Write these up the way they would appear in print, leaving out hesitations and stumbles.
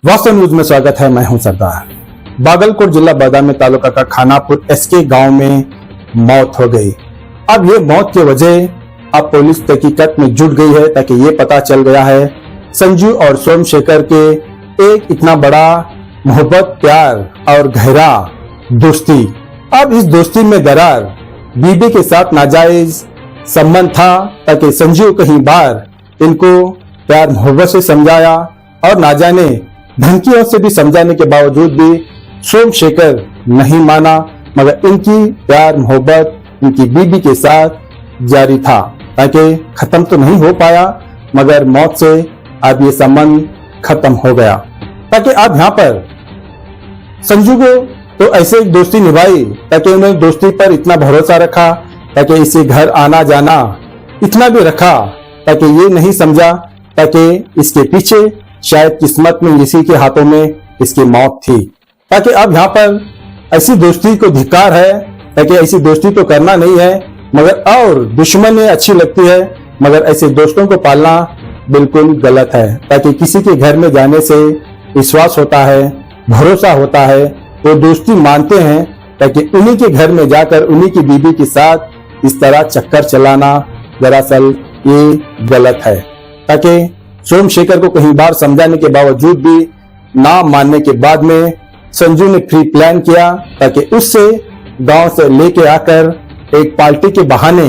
वास्तव न्यूज में स्वागत है। मैं हूं सरदार। बागलकोट जिला बादामी तालुका का खानापुर एसके गांव में मौत हो गई। अब ये मौत की वजह अब पुलिस तहकीकात में जुट गई है, ताकि ये पता चल गया है संजू और सोमशेखर के एक इतना बड़ा मोहब्बत, प्यार और गहरा दोस्ती। अब इस दोस्ती में दरार बीबी के साथ नाजायज संबंध था, ताकि संजू कहीं बार इनको प्यार मोहब्बत से समझाया और ना जाने धमकियों से भी समझाने के बावजूद भी सोमशेखर नहीं माना, मगर इनकी प्यार मोहब्बत इनकी बीबी के साथ जारी था, ताकि खत्म तो नहीं हो पाया मगर मौत से अब ये संबंध खत्म हो गया। ताकि अब यहाँ पर संजू को तो ऐसे एक दोस्ती निभाई, ताकि उन्होंने दोस्ती पर इतना भरोसा रखा, ताकि इसे घर आना जाना इतना भी रखा, ताकि ये नहीं समझा ताकि इसके पीछे शायद किस्मत में इसी के हाथों में इसकी मौत थी। ताकि अब यहाँ पर ऐसी दोस्ती को धिक्कार है, ताकि ऐसी दोस्ती तो करना नहीं है, मगर और दुश्मनी अच्छी लगती है, मगर ऐसे दोस्तों को पालना बिल्कुल गलत है। ताकि किसी के घर में जाने से विश्वास होता है, भरोसा होता है, वो दोस्ती मानते हैं, ताकि उन्हीं के घर में जाकर उन्हीं की बीबी के साथ इस तरह चक्कर चलाना दरअसल ये गलत है। ताकि सोमशेखर को कहीं बार समझाने के बावजूद भी ना मानने के बाद में संजू ने प्री प्लान किया, ताकि उससे गांव से लेके आकर एक पार्टी के बहाने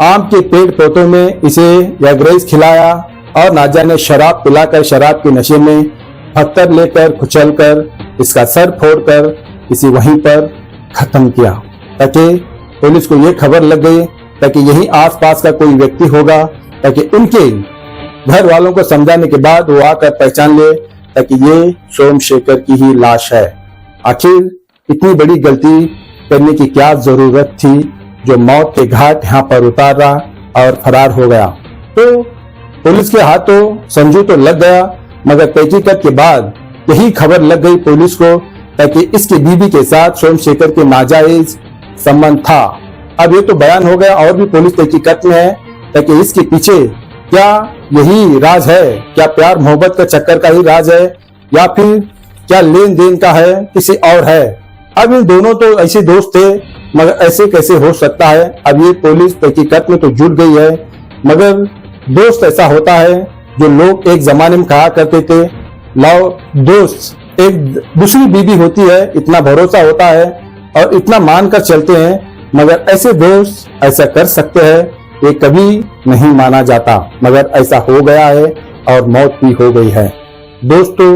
आम के पेड़ पौधों में इसे एग खिलाया और ना जाने शराब पिलाकर शराब के नशे में पत्थर लेकर कुचलकर इसका सर फोड़कर इसे वहीं पर खत्म किया। ताकि पुलिस को यह खबर लग गई, ताकि यही आसपास का कोई व्यक्ति होगा, ताकि उनके घर वालों को समझाने के बाद वो आकर पहचान ले, ताकि ये सोमशेखर की ही लाश है। आखिर इतनी बड़ी गलती करने की क्या जरूरत थी, जो मौत के घाट यहाँ पर उतार रहा और फरार हो गया। तो पुलिस के हाथों संजू तो लग गया, मगर तहकीकात के बाद यही खबर लग गई पुलिस को, ताकि इसकी बीबी के साथ सोमशेखर के नाजायज संबंध था। अब ये तो बयान हो गया और भी पुलिस तहकीकात में है, ताकि इसके पीछे क्या यही राज है, क्या प्यार मोहब्बत का चक्कर का ही राज है, या फिर क्या लेन देन का है, किसी और है। अब इन दोनों तो ऐसे दोस्त थे, मगर ऐसे कैसे हो सकता है। अब ये पुलिस तहकीकात में तो जुट गई है, मगर दोस्त ऐसा होता है जो लोग एक जमाने में कहा करते थे, लाओ दोस्त एक दूसरी बीबी होती है, इतना भरोसा होता है और इतना मानकर चलते हैं, मगर ऐसे दोस्त ऐसा कर सकते हैं ये कभी नहीं माना जाता, मगर ऐसा हो गया है और मौत भी हो गई है। दोस्त तो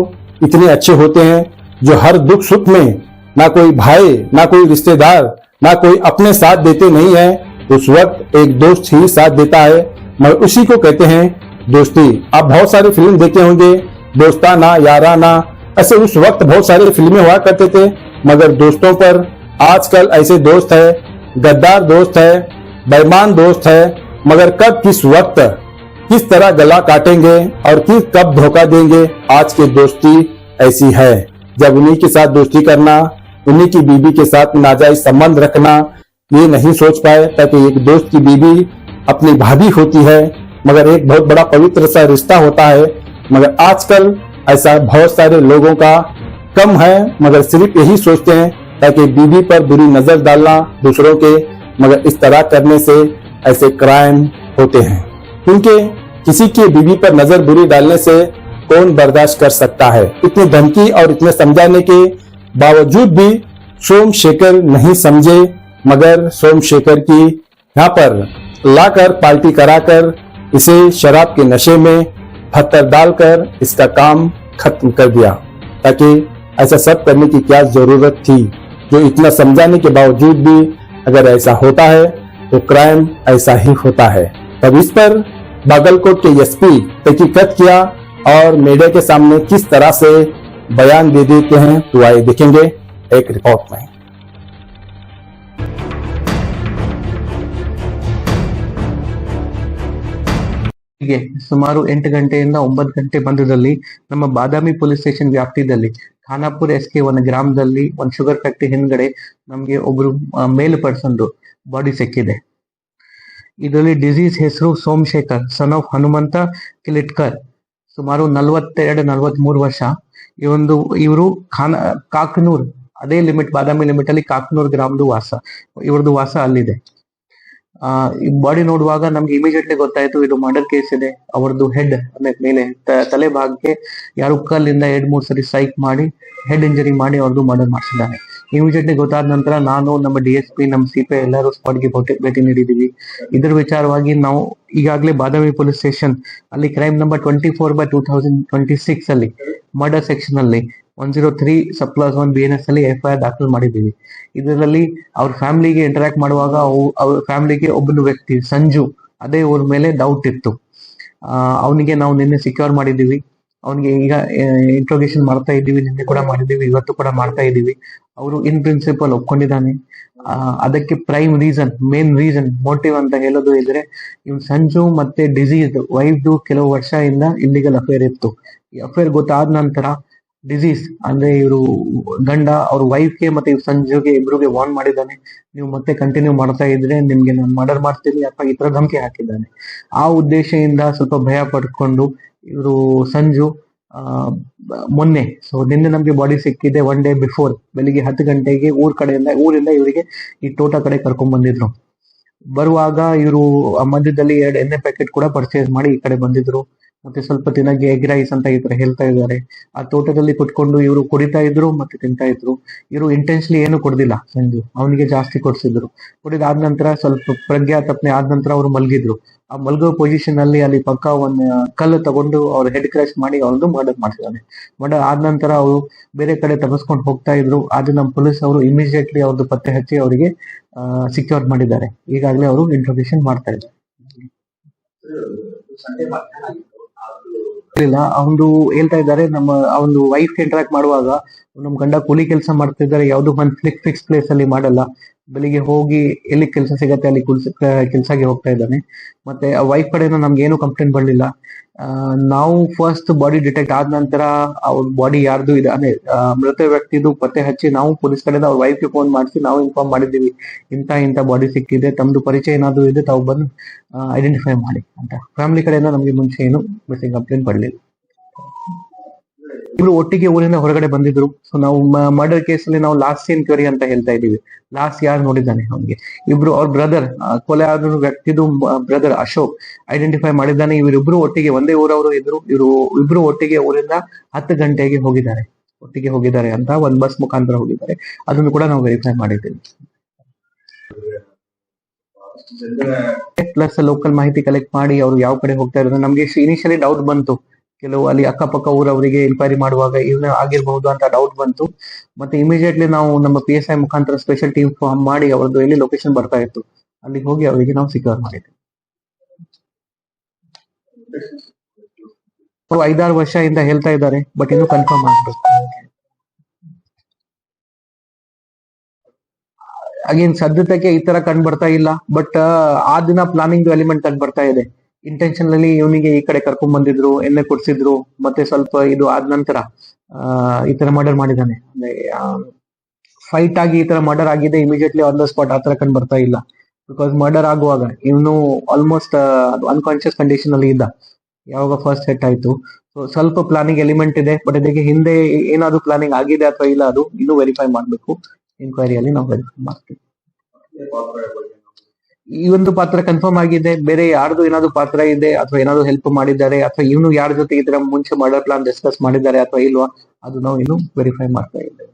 इतने अच्छे होते हैं जो हर दुख सुख में ना कोई भाई, ना कोई रिश्तेदार, ना कोई अपने साथ देते नहीं है, उस वक्त एक दोस्त ही साथ देता है, मगर उसी को कहते हैं दोस्ती। आप बहुत सारी फिल्म देखे होंगे, दोस्ताना, याराना, ऐसे उस वक्त बहुत सारी फिल्में हुआ करते थे, मगर दोस्तों पर आजकल ऐसे दोस्त है, गद्दार दोस्त है, बेईमान दोस्त है, मगर कब किस वक्त किस तरह गला काटेंगे और कब धोखा देंगे, आज की दोस्ती ऐसी है। जब उन्हीं के साथ दोस्ती करना, उन्हीं की बीबी के साथ नाजायज संबंध रखना ये नहीं सोच पाए, ताकि एक दोस्त की बीबी अपनी भाभी होती है, मगर एक बहुत बड़ा पवित्र सा रिश्ता होता है। मगर आजकल ऐसा बहुत सारे लोगों का कम है, मगर सिर्फ यही सोचते हैं ताकि बीबी पर बुरी नजर डालना दूसरों के, मगर इस तरह करने से ऐसे क्राइम होते हैं, क्योंकि किसी की बीबी पर नजर बुरी डालने से कौन बर्दाश्त कर सकता है। इतनी धमकी और इतने समझाने के बावजूद भी सोमशेखर नहीं समझे, मगर सोमशेखर की यहाँ पर लाकर पार्टी कराकर इसे शराब के नशे में पत्थर डालकर इसका काम खत्म कर दिया। ताकि ऐसा सब करने की क्या जरूरत थी, जो इतना समझाने के बावजूद भी अगर ऐसा होता है तो क्राइम ऐसा ही होता है। तब इस पर बागलकोट के एसपी तहकीकात किया और मीडिया के सामने किस तरह से बयान दे देते हैं, तो आइए देखेंगे एक रिपोर्ट में। ಸುಮಾರು 8 ಗಂಟೆಯಿಂದ 9 ಗಂಟೆ ಮಧ್ಯದಲ್ಲಿ ನಮ್ಮ ಬಾದಾಮಿ ಪೊಲೀಸ್ ಸ್ಟೇಷನ್ ವ್ಯಾಪ್ತಿಯಲ್ಲಿ ಖಾನಾಪುರ ಎಸ್ಕೆ ಒಂದು ಗ್ರಾಮದಲ್ಲಿ ಒಂದು ಶುಗರ್ ಫ್ಯಾಕ್ಟರಿ ಹಿಂದ್ಗಡೆ ನಮ್ಗೆ ಒಬ್ರು ಮೇಲ್ ಪರ್ಸನ್ ಬಾಡಿ ಸಿಕ್ಕಿದೆ। ಇದರಲ್ಲಿ ಡಿಸೀಸ್ ಹೆಸರು ಸೋಮಶೇಖರ್ ಸನ್ ಆಫ್ ಹನುಮಂತ ಕಿಲಿಟ್ಕರ್, ಸುಮಾರು 42-43 ವರ್ಷ। ಇವರು ಕಾಕನೂರ್, ಅದೇ ಲಿಮಿಟ್, ಬಾದಾಮಿ ಲಿಮಿಟ್ ಅಲ್ಲಿ ಕಾಕನೂರ್ ಗ್ರಾಮದ ವಾಸ, ಇವ್ರದ್ದು ವಾಸ ಅಲ್ಲಿದೆ. ಈ ಬಾಡಿ ನೋಡುವಾಗ ನಮ್ಗೆ ಇಮಿಡಿಯೇಟ್ಲಿ ಗೊತ್ತಾಯ್ತು ಇದು ಮರ್ಡರ್ ಕೇಸ್ ಇದೆ. ಅವ್ರದ್ದು ಹೆಡ್ ಅಂದ್ರೆ ಮೇಲೆ ತಲೆ ಭಾಗಕ್ಕೆ ಯಾರು ಕಲ್ಲಿಂದ 2-3 ಸರಿ ಸ್ಟ್ರೈಕ್ ಮಾಡಿ ಹೆಡ್ ಇಂಜರಿ ಮಾಡಿ ಅವ್ರದ್ದು ಮರ್ಡರ್ ಮಾಡಿಸಿದ್ದಾನೆ. ಇಮಿಡಿಯೇಟ್ಲಿ ಗೊತ್ತಾದ ನಂತರ ನಾನು, ನಮ್ಮ DSP, ನಮ್ಮ CPI ಎಲ್ಲರೂ ಸ್ಪಾಟ್ಗೆ ಭೇಟಿ ನೀಡಿದ್ದೀವಿ. ಇದರ ವಿಚಾರವಾಗಿ ನಾವು ಈಗಾಗಲೇ ಬಾದಾಮಿ ಪೊಲೀಸ್ ಸ್ಟೇಷನ್ ಅಲ್ಲಿ ಕ್ರೈಮ್ ನಂಬರ್ 24/2026 ಅಲ್ಲಿ ಮರ್ಡರ್ ಸೆಕ್ಷನ್ ಅಲ್ಲಿ 103 sub-clause 1 BNS ಅಲ್ಲಿ FIR ದಾಖಲು ಮಾಡಿದ್ದೀವಿ. ಇದರಲ್ಲಿ ಅವ್ರ ಫ್ಯಾಮಿಲಿಗೆ ಇಂಟರಾಕ್ಟ್ ಮಾಡುವಾಗ ಅವ್ರ ಫ್ಯಾಮಿಲಿಗೆ ಒಬ್ಬನು ವ್ಯಕ್ತಿ ಸಂಜು, ಅದೇ ಊರ ಮೇಲೆ ಡೌಟ್ ಇತ್ತು. ಅವನಿಗೆ ನಾವು ನಿನ್ನೆ ಸಿಕ್ಯೂರ್ ಮಾಡಿದ್ದೀವಿ. ಅವನಿಗೆ ಈಗ ಇಂಟ್ರೋಗೇಷನ್ ಮಾಡ್ತಾ ಇದ್ದೀವಿ, ನಿನ್ನೆ ಕೂಡ ಮಾಡಿದ್ದೀವಿ, ಇವತ್ತು ಕೂಡ ಮಾಡ್ತಾ ಇದ್ದೀವಿ. ಅವರು ಇನ್ ಪ್ರಿನ್ಸಿಪಲ್ ಒಪ್ಕೊಂಡಿದ್ದಾನೆ. ಅದಕ್ಕೆ prime reason, main reason, motive ಅಂತ ಹೇಳೋದು ಇದ್ರೆ, ಇವ್ ಸಂಜು ಮತ್ತೆ ಡಿಸೀಸ್ ವೈಫ್ದು ಕೆಲವು ವರ್ಷದಿಂದ ಇಲ್ಲಿಗಲ್ ಅಫೇರ್ ಇತ್ತು. ಈ ಅಫೇರ್ ಗೊತ್ತಾದ ನಂತರ ಡಿಸೀಸ್ ಅಂದ್ರೆ ಇವರು ಗಂಡ ಅವ್ರ ವೈಫ್ಗೆ ಮತ್ತೆ ಇವ್ರ ಸಂಜುಗೆ ಇಬ್ರಿಗೆ ವಾರ್ನ್ ಮಾಡಿದ್ದಾನೆ, ನೀವು ಮತ್ತೆ ಕಂಟಿನ್ಯೂ ಮಾಡ್ತಾ ಇದ್ರೆ ನಿಮ್ಗೆ ನಾನು ಮರ್ಡರ್ ಮಾಡ್ತೀನಿ ಅಥವಾ ಈ ತರ ಧಮಕಿ ಹಾಕಿದ್ದಾನೆ. ಆ ಉದ್ದೇಶದಿಂದ ಸ್ವಲ್ಪ ಭಯ ಪಡ್ಕೊಂಡು ಇವರು ಸಂಜು ಮೊನ್ನೆ, ನಿನ್ನೆ ನಮ್ಗೆ ಬಾಡಿ ಸಿಕ್ಕಿದೆ 1 day ಬಿಫೋರ್, ಬೆಳಿಗ್ಗೆ 10 ಗಂಟೆಗೆ ಊರಿಂದ ಇವರಿಗೆ ಈ ತೋಟ ಕಡೆ ಕರ್ಕೊಂಡ್ ಬಂದಿದ್ರು. ಬರುವಾಗ ಇವರು ಮಧ್ಯದಲ್ಲಿ 2 ಎಣ್ಣೆ ಪ್ಯಾಕೆಟ್ ಕೂಡ ಪರ್ಚೇಸ್ ಮಾಡಿ ಈ ಕಡೆ ಬಂದಿದ್ರು. ಮತ್ತೆ ಸ್ವಲ್ಪ ದಿನಕ್ಕೆ ಎಗ್ ರೈಸ್ ಅಂತ ಈ ತರ ಹೇಳ್ತಾ ಇದ್ದಾರೆ. ಆ ತೋಟದಲ್ಲಿ ಕುತ್ಕೊಂಡು ಇವರು ಕುಡಿತಾ ಇದ್ರು ಮತ್ತೆ ತಿಂತಾ ಇದ್ರು. ಇವರು ಇಂಟೆನ್ಷನ್ಲಿ ಏನು ಕೊಡ್ದಿಲ್ಲ ಸಂಜು, ಅವನಿಗೆ ಜಾಸ್ತಿ ಕೊಡ್ಸಿದ್ರು. ಕುಡಿದಾದ ನಂತರ ಸ್ವಲ್ಪ ಪ್ರಜ್ಞಾ ತಪ್ಪನೆ ಆದ ನಂತರ ಅವರು ಮಲಗಿದ್ರು. ಆ ಮಲಗೋ ಪೊಸಿಷನ್ ಅಲ್ಲಿ ಪಕ್ಕ ಒಂದು ಕಲ್ಲು ತಗೊಂಡು ಅವ್ರ ಹೆಡ್ ಕ್ರಾಶ್ ಮಾಡಿ ಅವ್ರದ್ದು ಮರ್ಡರ್ ಮಾಡಿಸಿದಾನೆ. ಮರ್ಡರ್ ಆದ ನಂತರ ಅವರು ಬೇರೆ ಕಡೆ ತಪ್ಪಿಸ್ಕೊಂಡು ಹೋಗ್ತಾ ಇದ್ರು. ಆದ್ರೆ ನಮ್ಮ ಪೊಲೀಸ್ ಅವರು ಇಮಿಡಿಯೇಟ್ಲಿ ಅವ್ರದ್ದು ಪತ್ತೆ ಹಚ್ಚಿ ಅವರಿಗೆ ಸಿಕ್ಯೂರ್ ಮಾಡಿದ್ದಾರೆ. ಈಗಾಗಲೇ ಅವರು ಇಂಟ್ರೋಗೇಷನ್ ಮಾಡ್ತಾ ಇದ್ದಾರೆ. ಅವನು ಹೇಳ್ತಾ ಇದ್ದಾರೆ, ಅವನು ವೈಫ್ ಇಂಟರಾಕ್ಟ್ ಮಾಡುವಾಗ ನಮ್ ಗಂಡ ಕೂಲಿ ಕೆಲಸ ಮಾಡ್ತಿದ್ದಾರೆ, ಯಾವ್ದು ಒಂದು ಫಿಕ್ಸ್ ಪ್ಲೇಸ್ ಅಲ್ಲಿ ಮಾಡಲ್ಲ, ಬೆಳಿಗ್ಗೆ ಹೋಗಿ ಎಲ್ಲಿ ಕೆಲಸ ಸಿಗತ್ತೆ ಅಲ್ಲಿ ಕೆಲ್ಸಕ್ಕೆ ಹೋಗ್ತಾ ಇದ್ದಾನೆ. ಮತ್ತೆ ಆ ವೈಫ್ ಕಡೆಯಿಂದ ನಮ್ಗೆ ಏನು ಕಂಪ್ಲೇಂಟ್ ಬರ್ಲಿಲ್ಲ. ನಾವು ಫಸ್ಟ್ ಬಾಡಿ ಡಿಟೆಕ್ಟ್ ಆದ ನಂತರ ಅವ್ರ ಬಾಡಿ ಯಾರ್ದು ಇದೆ ಅಂದ್ರೆ ಮೃತ ವ್ಯಕ್ತಿದು ಪತ್ತೆ ಹಚ್ಚಿ ನಾವು ಪೊಲೀಸ್ ಕಡೆಯಿಂದ ಅವ್ರ ವೈಫ್ಗೆ ಫೋನ್ ಮಾಡಿಸಿ ನಾವು ಇನ್ಫಾರ್ಮ್ ಮಾಡಿದ್ದೀವಿ, ಇಂಥ ಬಾಡಿ ಸಿಕ್ಕಿದೆ, ತಮ್ದು ಪರಿಚಯ ಏನಾದ್ರು ಇದೆ ತಾವು ಬಂದು ಐಡೆಂಟಿಫೈ ಮಾಡಿ ಅಂತ. ಫ್ಯಾಮಿಲಿ ಕಡೆಯಿಂದ ನಮ್ಗೆ ಮುಂಚೆ ಏನು ಮಿಸ್ಸಿಂಗ್ ಕಂಪ್ಲೇಂಟ್ ಬರ್ಲಿಲ್ಲ. ಇಬ್ರು ಒಟ್ಟಿಗೆ ಊರಿನ ಹೊರಗಡೆ ಬಂದಿದ್ರು. ಸೊ ನಾವು ಮರ್ಡರ್ ಕೇಸ್ ಅಲ್ಲಿ ನಾವು ಲಾಸ್ಟ್ ಎನ್ಕ್ವೈರಿ ಅಂತ ಹೇಳ್ತಾ ಇದೀವಿ. ಲಾಸ್ಟ್ ಯಾರು ನೋಡಿದ್ದಾನೆ ಅವನಿಗೆ ಇಬ್ರು ಅವ್ರ ಬ್ರದರ್, ಕೊಲೆ ಆದ ವ್ಯಕ್ತಿದು ಬ್ರದರ್ ಅಶೋಕ್ ಐಡೆಂಟಿಫೈ ಮಾಡಿದ್ದಾನೆ. ಇವರಿಬ್ರು ಒಟ್ಟಿಗೆ ಒಂದೇ ಊರವರು ಇದ್ರು. ಇಬ್ರು ಒಟ್ಟಿಗೆ ಊರಿಂದ 10 ಗಂಟೆಗೆ ಹೋಗಿದ್ದಾರೆ ಅಂತ ಒಂದ್ ಬಸ್ ಮುಖಾಂತರ ಹೋಗಿದ್ದಾರೆ. ಅದನ್ನು ಕೂಡ ನಾವು ವೆರಿಫೈ ಮಾಡಿದ್ದೀವಿ. ಪ್ಲಸ್ ಲೋಕಲ್ ಮಾಹಿತಿ ಕಲೆಕ್ಟ್ ಮಾಡಿ ಅವ್ರು ಯಾವ ಕಡೆ ಹೋಗ್ತಾ ಇದ್ದಾರೆ. ನಮ್ಗೆ ಇನಿಷಿಯಲಿ ಡೌಟ್ ಬಂತು, ಕೆಲವು ಅಲ್ಲಿ ಅಕ್ಕಪಕ್ಕ ಊರವರಿಗೆ ಇನ್ಕ್ವೈರಿ ಮಾಡುವಾಗ ಇವನೇ ಆಗಿರಬಹುದು ಅಂತ ಡೌಟ್ ಬಂತು. ಮತ್ತೆ ಇಮಿಡಿಯೇಟ್ಲಿ ನಾವು ನಮ್ಮ PSI ಮುಖಾಂತರ ಸ್ಪೆಷಲ್ ಟೀಮ್ ಫಾರ್ಮ್ ಮಾಡಿ ಅವ್ರದ್ದು ಎಲ್ಲಿ ಲೊಕೇಶನ್ ಬರ್ತಾ ಇತ್ತು ಅಲ್ಲಿಗೆ ಹೋಗಿ ಅವರಿಗೆ ನಾವು ಸಿಕ್ಯೂರ್ ಮಾಡಿದ್ವಿ. 5-6 ವರ್ಷದಿಂದ ಹೇಳ್ತಾ ಇದ್ದಾರೆ, ಬಟ್ ಇನ್ನೂ ಕನ್ಫರ್ಮ್ ಆಗ್ಬೇಕು. ಅಗೇನ್ ಸದ್ಯಕ್ಕೆ ಈ ತರ ಕಂಡು ಬರ್ತಾ ಇಲ್ಲ, ಬಟ್ ಆ ದಿನ ಪ್ಲಾನಿಂಗ್ ಎಲಿಮೆಂಟ್ ಕಂಡು ಬರ್ತಾ ಇದೆ. ಇಂಟೆನ್ಷನಲಿ ಇವನಿಗೆ ಈ ಕಡೆ ಕರ್ಕೊಂಡ್ ಬಂದಿದ್ರು, ಎಣ್ಣೆ ಕೊಡ್ಸಿದ್ರು, ಮತ್ತೆ ಸ್ವಲ್ಪ ಇದು ಆದ ನಂತರ ಈ ತರ ಮರ್ಡರ್ ಮಾಡಿದ್ದಾನೆ. ಅಂದ್ರೆ ಫೈಟ್ ಆಗಿ ಈ ತರ ಮರ್ಡರ್ ಆಗಿದೆ ಇಮಿಡಿಯೇಟ್ಲಿ ಆನ್ ದ ಸ್ಪಾಟ್ ಆ ತರ ಕಂಡು ಬರ್ತಾ ಇಲ್ಲ. ಬಿಕಾಸ್ ಮರ್ಡರ್ ಆಗುವಾಗ ಇವನು ಆಲ್ಮೋಸ್ಟ್ ಅನ್ಕಾನ್ಶಿಯಸ್ ಕಂಡೀಷನ್ ಅಲ್ಲಿ ಇದ್ದ ಯಾವಾಗ ಫಸ್ಟ್ ಸೆಟ್ ಆಯ್ತು. ಸೊ ಸ್ವಲ್ಪ ಪ್ಲಾನಿಂಗ್ ಎಲಿಮೆಂಟ್ ಇದೆ, ಬಟ್ ಇದಕ್ಕೆ ಹಿಂದೆ ಏನಾದ್ರು ಪ್ಲಾನಿಂಗ್ ಆಗಿದೆ ಅಥವಾ ಇಲ್ಲ ಅದು ಇನ್ನೂ ವೆರಿಫೈ ಮಾಡ್ಬೇಕು. ಇನ್ಕ್ವೈರಿಯಲ್ಲಿ ನಾವು ವೆರಿಫೈ ಮಾಡ್ತೀವಿ. ಈ ಒಂದು ಪಾತ್ರ ಕನ್ಫರ್ಮ್ ಆಗಿದೆ, ಬೇರೆ ಯಾರ್ದು ಏನಾದ್ರು ಪಾತ್ರ ಇದೆ ಅಥವಾ ಏನಾದ್ರು ಹೆಲ್ಪ್ ಮಾಡಿದ್ದಾರೆ ಅಥವಾ ಇವನು ಯಾರ ಜೊತೆ ಇದರ ಮುಂಚೆ ಮರ್ಡರ್ ಪ್ಲಾನ್ ಡಿಸ್ಕಸ್ ಮಾಡಿದ್ದಾರೆ ಅಥವಾ ಇಲ್ವಾ, ಅದು ನಾವು ಇನ್ನು ವೆರಿಫೈ ಮಾಡ್ತಾ ಇದ್ದೇವೆ.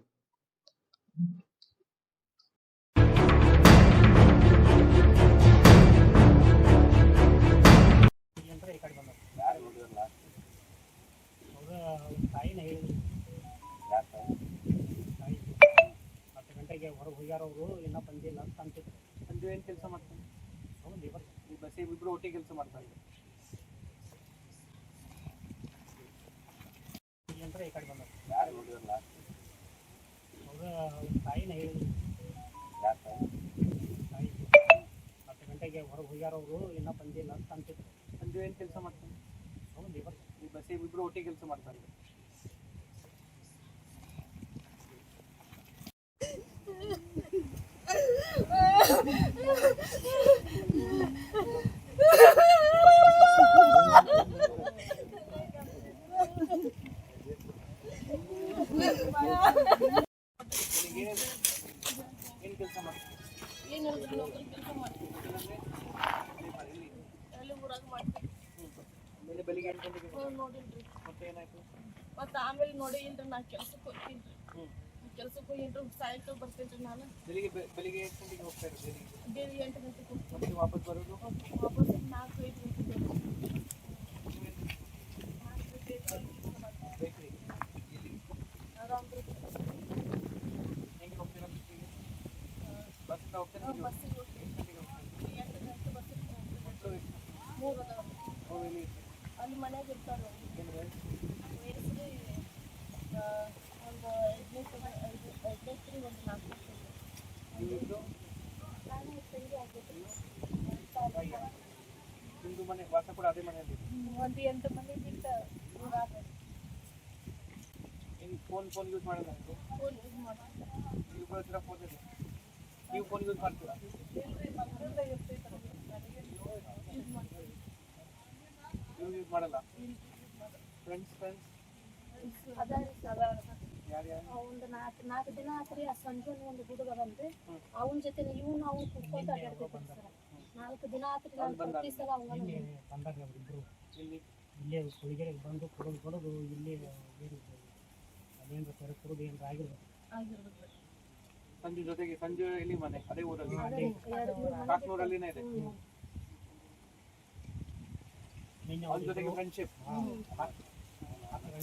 ಹೊರಗೆ ಹೋಗ್ಯಾರ ಅವರು, ಇನ್ನ ಬಂದಿಲ್ಲ ಅಂತ ಅಂತಿದ್ರು. ಸಂಜು ಏನ್ ಕೆಲಸ ಮಾಡ್ತಾನೆ? ಬಸ್ ಇಬ್ರು ಒಟ್ಟಿಗೆ ಕೆಲಸ ಮಾಡ್ತಾರೆ ಅಂತ ಈ ಕಡೆ ಬಂದ. ಯಾರು ನೋಡಿದ್ರಲ್ಲ ಅವ್ರ ತಾಯಿನ ಹೇಳಿದ್ರು. ತಾಯಿ 10 ಗಂಟೆಗೆ ಹೊರಗೆ ಹೋಗ್ಯಾರ ಅವರು, ಇನ್ನ ಬಂದಿಲ್ಲ ಅಂತ ಅಂತಿದ್ರು. ಸಂಜು ಏನ್ ಕೆಲಸ ಮಾಡ್ತಾನೆ? ಬಸ್ ಇಬ್ರು ಒಟ್ಟಿಗೆ ಕೆಲಸ ಮಾಡ್ತಾರೆ. ಬೆಳಿಗ್ಗೆ 8 ಗಂಟೆಗೆ ನೋಡಿಲ್ರಿ. ಮತ್ತೆ ಏನಾಯ್ತು? ಮತ್ತೆ ಆಮೇಲೆ ನೋಡಿ ಇಲ್ರಿ ನಾ ಕೆಲ್ಸಕ್ಕೆ ಹೋಗ್ತೀನಿ. ಹ್ಮ್. ಕೆಲ್ಸಕ್ಕೆ ಹೋಗಿನ್ರಿ ಸಾಯಂಕಾಲ ಬರ್ತೀನಿ ನಾನು. ಬೆಳಿಗ್ಗೆ 8 ಗಂಟೆಗೆ ಹೋಗ್ತಾ ಇರೋದು ಡೈಲಿ 8 ಗಂಟೆಗೆ ಹೋಗ್ತೀನಿ. ಮತ್ತೆ ವಾಪಸ್ ಬರೋದು ವಾಪಸ್ 4-5 ಗಂಟೆಗೆ ಬೇಕ್ರಿ ಆರಾಮ್ರಿ. ಹೆಂಗೆ ಹೋಗ್ತೀರಾ ಬಸ್ಸಿಂದ ಹೋಗ್ತೀರಾ? ಬಸ್ಸಿಗೆ ಹೋಗ್ತೀನಿ. 8 ಗಂಟೆ ಬಸ್ಸಿಗೆ ಹೋಗ್ತೀನಿ. ಮಕ್ಕಳು ಎಷ್ಟು? 3 ಅದಾವ. ಅವ್ರು ಎಲ್ಲಿ ಇರ್ತಾರೆ? ಅಲ್ಲಿ ಮನೆಯಾಗ ಇರ್ತಾರೆ. ಏನು ವಯಸ್ಸು ಒಂದು 15 ಒಂದು 4 ವರ್ಷ. ನಿಮ್ದು ನಾನು ತಂಗಿ ಆಗ್ಬೇಕು. ನಿಮ್ದು ಮನೆ ವಾಸ ಕೂಡ ಅದೇ ಮನೆಯಲ್ಲಿ? ಒಂದು 8 ಮನೆ ಬಿಟ್ಟು ಊರಾಗ ಫೋನ್ ಯೂಸ್ ಮಾಡಲ್ಲ ನೀವು? ಫೋನ್ ಯೂಸ್ ಮಾಡ್ತೀನಿ. ನೀವು ಬರ್ತೀರಾ ಫೋನ್ ಇದೆ? ನೀವು ಫೋನ್ ಯೂಸ್ ಮಾಡ್ತೀರಾ? ಇಲ್ರಿ ಮಕ್ಕಳೇ ಇರ್ತೈತೆ ಯೂಸ್ ಮಾಡ್ತೀವಿ. ನೀವು ಯೂಸ್ ಮಾಡಲ್ಲ? ಫ್ರೆಂಡ್ಸ್ ಯಾರು ಒಂದು 4 ದಿನ ಆತ್ರಿ. ಆ ಸಂಜೆ ಒಂದು ಹುಡುಗ ಬಂದ್ರಿ, ಅವನ ಜೊತೆ ಇವನು ಅವ್ನು ಕುತ್ಕೊಂತ ಅಡ್ಡಾಡ್ತಿರ್ತಾರೆ ಸರ್. 4 ದಿನ ಆತ್ರಿ. ನಾನು ಪ್ರತಿ ಸಲ ಅವನ ಬಂದಾಗ ಅವರಿಬ್ರು ಇಲ್ಲಿ ಇಲ್ಲೇ ಹುಡುಗಿಯರಿಗೆ ಬಂದು ಕೊಡೋದು ಇಲ್ಲಿ ಅದೇನು ಸರ್ ಕೊಡೋದು ಏನಾರ ಆಗಿರ್ಬೇಕು. ಆಗಿರ್ಬೇಕು. ಸಂಜೆ ಎಲ್ಲಿ ಮನೆ? ಅದೇ ಊರಲ್ಲಿ? 2-3 ಮನೆ ಕಾಕ್ನೂರಲ್ಲಿನೇ ಇದೆ. ನಿನ್ನೆ ಅವ್ರ ಜೊತೆಗೆ ಫ್ರೆಂಡ್ಶಿಪ್